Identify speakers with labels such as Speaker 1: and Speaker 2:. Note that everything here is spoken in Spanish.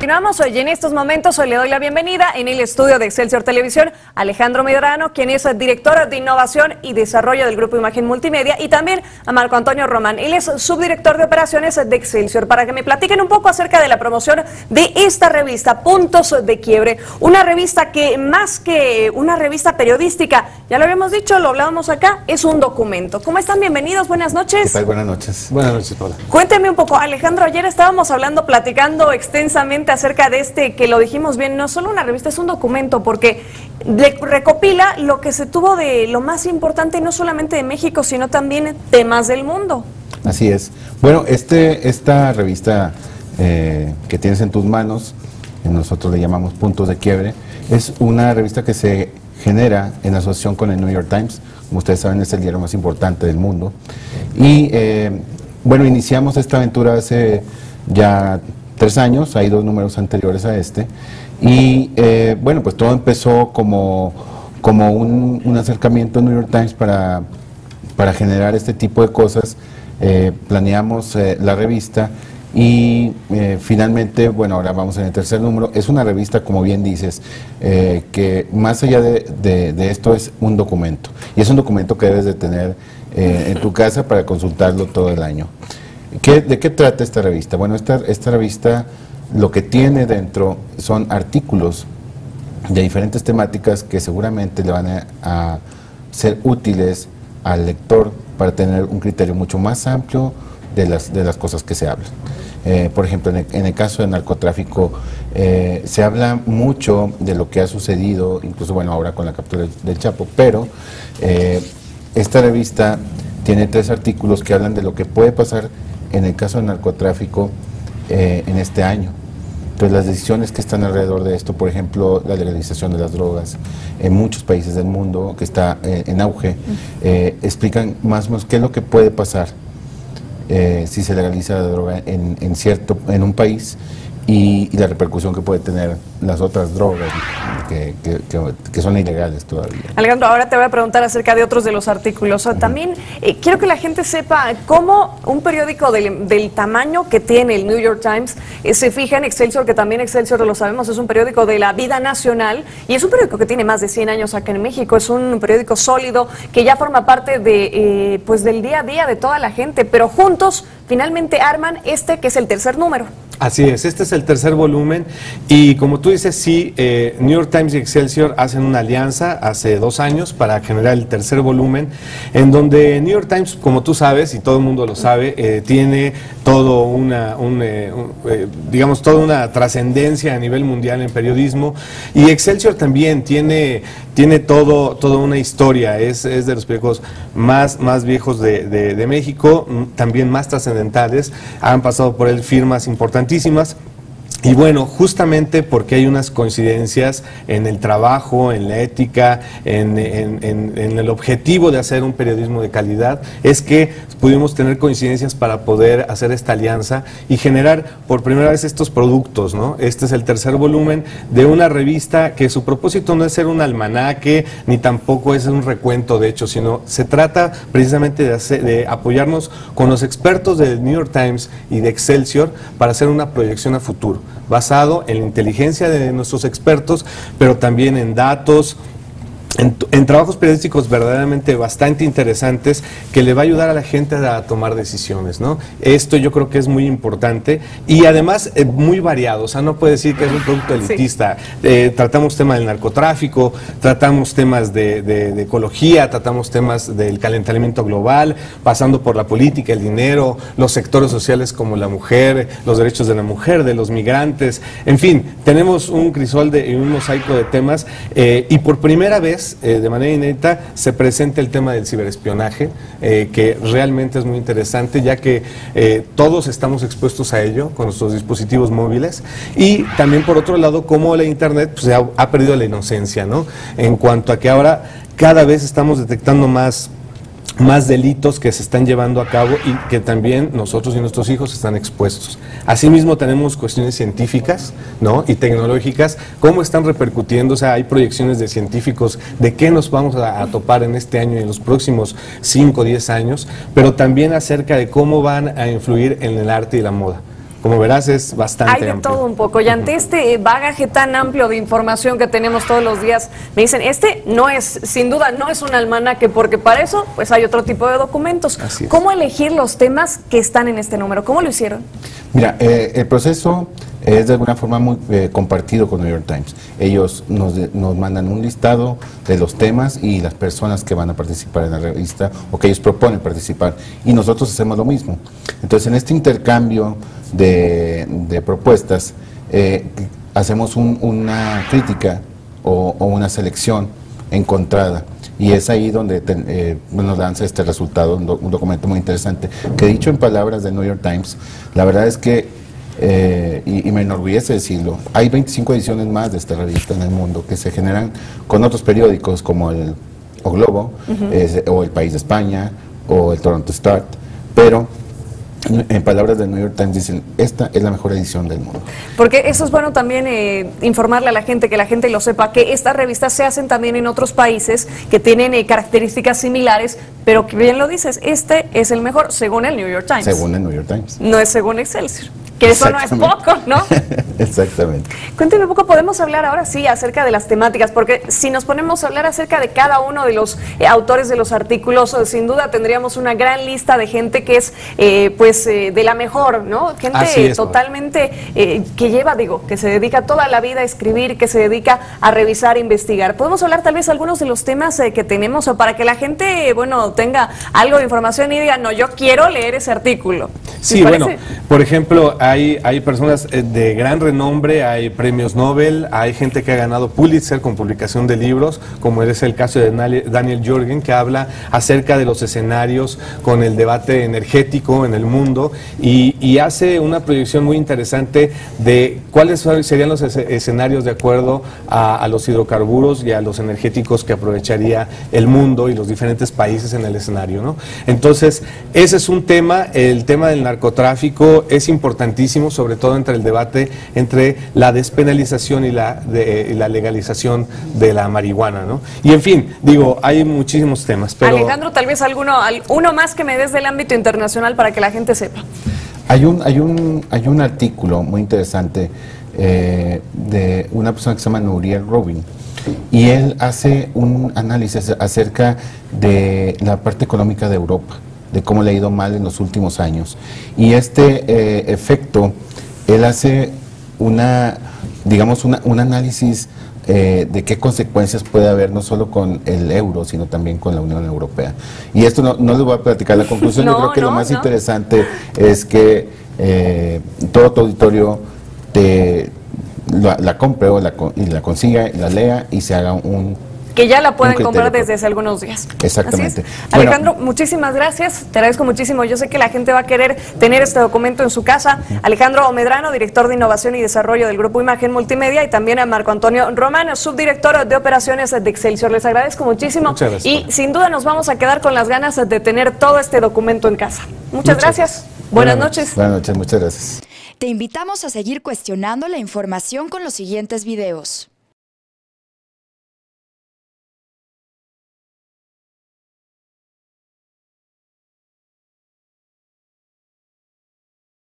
Speaker 1: Continuamos hoy en estos momentos. Hoy le doy la bienvenida en el estudio de Excelsior Televisión a Alejandro Medrano, quien es director de Innovación y Desarrollo del Grupo Imagen Multimedia, y también a Marco Antonio Román. Él es subdirector de operaciones de Excelsior, para que me platiquen un poco acerca de la promoción de esta revista, Puntos de Quiebre. Una revista que, más que una revista periodística, ya lo habíamos dicho, lo hablábamos acá, es un documento. ¿Cómo están? Bienvenidos, buenas noches.
Speaker 2: ¿Qué tal? Buenas noches.
Speaker 3: Buenas noches, Paula.
Speaker 1: Cuénteme un poco, Alejandro, ayer estábamos platicando extensamente acerca de que lo dijimos bien, no solo una revista, es un documento, porque recopila lo que se tuvo de lo más importante, no solamente de México, sino también temas del mundo.
Speaker 2: Así es. Bueno, esta revista que tienes en tus manos, nosotros le llamamos Puntos de Quiebre, es una revista que se genera en asociación con el New York Times. Como ustedes saben, es el diario más importante del mundo. Y bueno, iniciamos esta aventura hace ya 3 años, hay 2 números anteriores a este, y bueno, pues todo empezó como un acercamiento al New York Times para generar este tipo de cosas. Planeamos la revista y finalmente, bueno, ahora vamos en el 3er número. Es una revista, como bien dices, que más allá de esto es un documento, y es un documento que debes de tener en tu casa para consultarlo todo el año. ¿De qué trata esta revista? Bueno, esta revista lo que tiene dentro son artículos de diferentes temáticas que seguramente le van a ser útiles al lector para tener un criterio mucho más amplio de las cosas que se hablan. Por ejemplo, en el caso del narcotráfico, se habla mucho de lo que ha sucedido, incluso bueno, ahora con la captura del Chapo, pero esta revista tiene 3 artículos que hablan de lo que puede pasar en el caso del narcotráfico en este año. Entonces, las decisiones que están alrededor de esto, por ejemplo, la legalización de las drogas en muchos países del mundo, que está en auge, explican más o menos qué es lo que puede pasar si se legaliza la droga en un país, y la repercusión que puede tener las otras drogas que son ilegales todavía.
Speaker 1: Alejandro, ahora te voy a preguntar acerca de otros de los artículos. También quiero que la gente sepa cómo un periódico del tamaño que tiene el New York Times se fija en Excelsior, que también Excelsior, lo sabemos, es un periódico de la vida nacional, y es un periódico que tiene más de 100 años acá en México. Es un periódico sólido que ya forma parte de pues del día a día de toda la gente, pero juntos finalmente arman que es el 3er número.
Speaker 3: Así es, este es el 3er volumen, y como tú dices, sí, New York Times y Excelsior hacen una alianza hace 2 años para generar el 3er volumen, en donde New York Times, como tú sabes, y todo el mundo lo sabe, tiene todo digamos, toda una trascendencia a nivel mundial en periodismo, y Excelsior también tiene toda una historia. Es de los periódicos más viejos de México, también más trascendentales. Han pasado por él firmas importantísimas. Y bueno, justamente porque hay unas coincidencias en el trabajo, en la ética, en el objetivo de hacer un periodismo de calidad, es que pudimos tener coincidencias para poder hacer esta alianza y generar por primera vez estos productos, ¿no? Este es el 3er volumen de una revista que su propósito no es ser un almanaque, ni tampoco es un recuento de hechos, sino se trata precisamente de apoyarnos con los expertos del New York Times y de Excelsior para hacer una proyección a futuro, basado en la inteligencia de nuestros expertos, pero también en datos, en trabajos periodísticos verdaderamente bastante interesantes, que le va a ayudar a la gente a tomar decisiones, ¿no? Esto yo creo que es muy importante, y además muy variado. O sea, no puede decir que es un producto elitista. Sí. Tratamos temas del narcotráfico, tratamos temas de ecología, tratamos temas del calentamiento global, pasando por la política, el dinero, los sectores sociales como la mujer, los derechos de la mujer, de los migrantes, en fin, tenemos un crisol y un mosaico de temas, y por primera vez, de manera inédita, se presenta el tema del ciberespionaje, que realmente es muy interesante, ya que todos estamos expuestos a ello con nuestros dispositivos móviles, y también por otro lado cómo la internet pues, ha perdido la inocencia, ¿no? En cuanto a que ahora cada vez estamos detectando más delitos que se están llevando a cabo, y que también nosotros y nuestros hijos están expuestos. Asimismo tenemos cuestiones científicas, ¿no?, y tecnológicas, cómo están repercutiendo. O sea, hay proyecciones de científicos de qué nos vamos a topar en este año y en los próximos 5 o 10 años, pero también acerca de cómo van a influir en el arte y la moda. como verás, es bastante
Speaker 1: Hay de
Speaker 3: amplio.
Speaker 1: todo un poco. Y ante este bagaje tan amplio de información que tenemos todos los días, me dicen, no es, sin duda, no es un almanaque, porque para eso pues hay otro tipo de documentos.
Speaker 3: Así es.
Speaker 1: ¿Cómo elegir los temas que están en este número? ¿Cómo lo hicieron?
Speaker 2: Mira, el proceso es de alguna forma muy compartido con New York Times. Ellos nos mandan un listado de los temas y las personas que van a participar en la revista o que ellos proponen participar, y nosotros hacemos lo mismo. Entonces, en este intercambio de propuestas, hacemos una crítica o una selección encontrada. Y es ahí donde nos lanza este resultado, un documento muy interesante, que dicho en palabras del New York Times, la verdad es que, y me enorgullece decirlo, hay 25 ediciones más de esta revista en el mundo que se generan con otros periódicos como el O Globo, o el País de España, o el Toronto Star, pero en palabras del New York Times dicen, esta es la mejor edición del mundo.
Speaker 1: Porque eso es bueno también informarle a la gente, que la gente lo sepa, que estas revistas se hacen también en otros países que tienen características similares, pero que bien lo dices, este es el mejor según el New York Times.
Speaker 2: Según el New York Times.
Speaker 1: No es según Excelsior, que eso no es poco, ¿no?
Speaker 2: Exactamente.
Speaker 1: Cuénteme un poco, podemos hablar ahora sí acerca de las temáticas, porque si nos ponemos a hablar acerca de cada uno de los autores de los artículos, sin duda tendríamos una gran lista de gente que es de la mejor, ¿no? Gente totalmente que lleva, que se dedica toda la vida a escribir, que se dedica a revisar, a investigar. Podemos hablar tal vez algunos de los temas que tenemos para que la gente, tenga algo de información y diga, no, yo quiero leer ese artículo.
Speaker 3: Sí, bueno, por ejemplo, hay personas de gran renombre, hay premios Nobel, hay gente que ha ganado Pulitzer con publicación de libros, como es el caso de Daniel Jorgen, que habla acerca de los escenarios con el debate energético en el mundo y hace una proyección muy interesante de cuáles serían los escenarios de acuerdo a los hidrocarburos y a los energéticos que aprovecharía el mundo y los diferentes países en el escenario, ¿no? Entonces, ese es un tema, el tema del narcotráfico es importantísimo, sobre todo entre el debate entre la despenalización y la legalización de la marihuana, ¿no? Y en fin, hay muchísimos temas. Pero
Speaker 1: Alejandro, tal vez uno más que me des del ámbito internacional para que la gente sepa.
Speaker 2: Hay un artículo muy interesante de una persona que se llama Nouriel Roubini, y él hace un análisis acerca de la parte económica de Europa, de cómo le ha ido mal en los últimos años. Y este efecto, él hace un análisis de qué consecuencias puede haber no solo con el euro, sino también con la Unión Europea. Y esto no les voy a platicar la conclusión, yo creo que lo más interesante es que todo tu auditorio la compre y la consiga, la lea y se haga
Speaker 1: que ya la pueden comprar desde hace algunos días.
Speaker 2: Exactamente.
Speaker 1: Bueno, Alejandro, muchísimas gracias, te agradezco muchísimo. Yo sé que la gente va a querer tener este documento en su casa. Alejandro Medrano, director de Innovación y Desarrollo del Grupo Imagen Multimedia, y también a Marco Antonio Román, subdirector de Operaciones de Excelsior. Les agradezco muchísimo.
Speaker 3: Muchas gracias.
Speaker 1: Y sin duda nos vamos a quedar con las ganas de tener todo este documento en casa. Muchas gracias. Buenas noches.
Speaker 2: Buenas noches, muchas gracias.
Speaker 4: Te invitamos a seguir cuestionando la información con los siguientes videos.